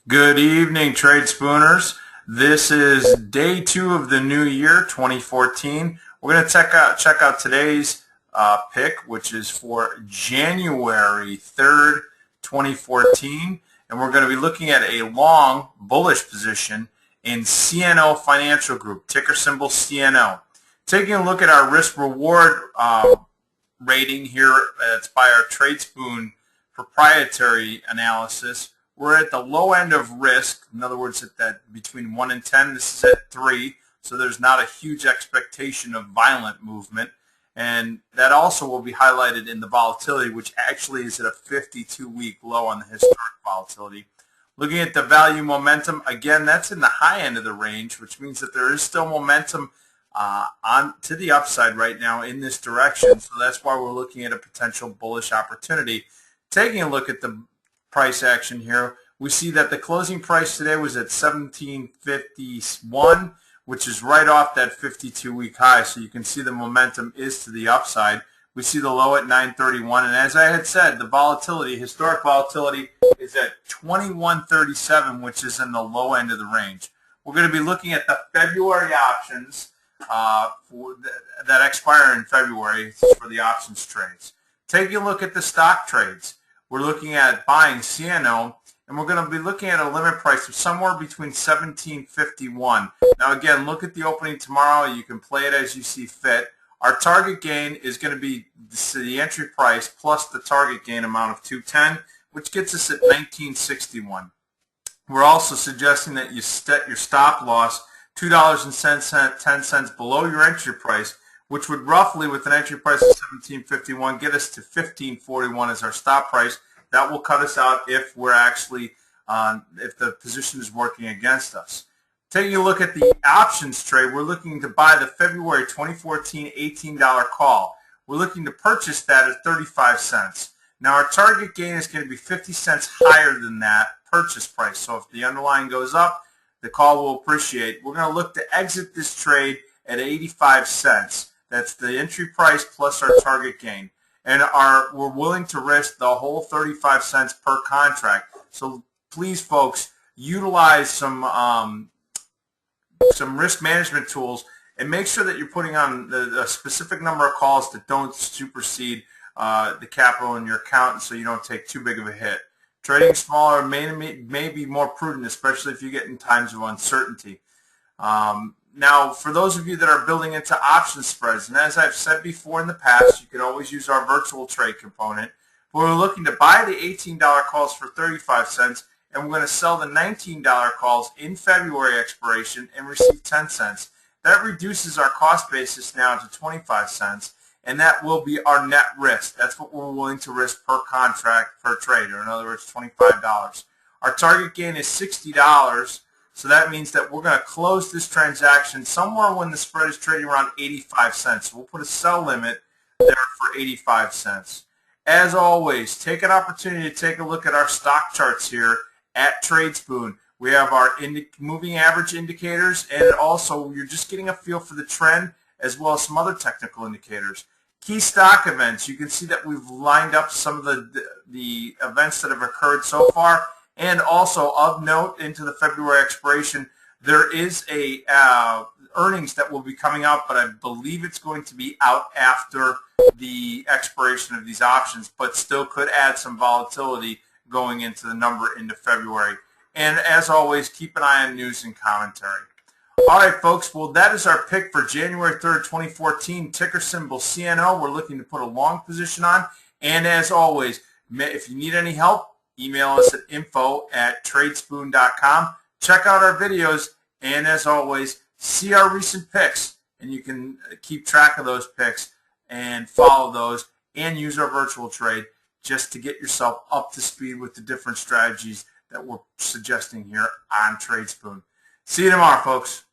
Good evening, Tradespooners. This is day 2 of the new year, 2014. We're going to check out today's pick, which is for January 3rd, 2014. And we're going to be looking at a long bullish position in CNO Financial Group, ticker symbol CNO. Taking a look at our risk-reward rating here, it's by our Tradespoon Proprietary Analysis. We're at the low end of risk. In other words, at that between 1 and 10. This is at 3, so there's not a huge expectation of violent movement. And that also will be highlighted in the volatility, which actually is at a 52-week low on the historic volatility. Looking at the value momentum, again, that's in the high end of the range, which means that there is still momentum on to the upside right now in this direction. So that's why we're looking at a potential bullish opportunity. Taking a look at the price action here, we see that the closing price today was at 1751, which is right off that 52-week high. So you can see the momentum is to the upside. We see the low at 931, and as I had said, the volatility, historic volatility, is at 2137, which is in the low end of the range. We're going to be looking at the February options that expire in February for the options trades. Taking a look at the stock trades, we're looking at buying CNO, and we're going to be looking at a limit price of somewhere between 1751. Now again, look at the opening tomorrow. You can play it as you see fit. Our target gain is going to be the entry price plus the target gain amount of 210, which gets us at 1961. We're also suggesting that you set your stop loss $2.10 below your entry price, which would roughly, with an entry price of 1751, get us to 1541 as our stop price. That will cut us out if we're actually, if the position is working against us. Taking a look at the options trade, we're looking to buy the February 2014 $18 call. We're looking to purchase that at 35 cents. Now our target gain is going to be 50 cents higher than that purchase price. So if the underlying goes up, the call will appreciate. We're going to look to exit this trade at 85 cents. That's the entry price plus our target gain. And we're willing to risk the whole 35 cents per contract. So please, folks, utilize some risk management tools and make sure that you're putting on the specific number of calls that don't supersede the capital in your account, so you don't take too big of a hit. Trading smaller may be more prudent, especially if you get in times of uncertainty. Now, for those of you that are building into option spreads, and as I've said before in the past, you can always use our virtual trade component. We're looking to buy the $18 calls for 35 cents, and we're going to sell the $19 calls in February expiration and receive 10 cents. That reduces our cost basis now to 25 cents, and that will be our net risk. That's what we're willing to risk per contract, per trade, or in other words, $25. Our target gain is $60. So that means that we're going to close this transaction somewhere when the spread is trading around 85 cents. We'll put a sell limit there for 85 cents. As always, take an opportunity to take a look at our stock charts here at Tradespoon. We have our moving average indicators, and also you're just getting a feel for the trend as well as some other technical indicators. Key stock events, you can see that we've lined up some of the events that have occurred so far. And also of note, into the February expiration, there is a earnings that will be coming out, but I believe it's going to be out after the expiration of these options, but still could add some volatility going into the number into February. And as always, keep an eye on news and commentary. All right, folks, well, that is our pick for January 3rd, 2014, ticker symbol CNO. We're looking to put a long position on. And as always, if you need any help, email us at info@tradespoon.com. Check out our videos, and as always, see our recent picks, and you can keep track of those picks and follow those and use our virtual trade just to get yourself up to speed with the different strategies that we're suggesting here on Tradespoon. See you tomorrow, folks.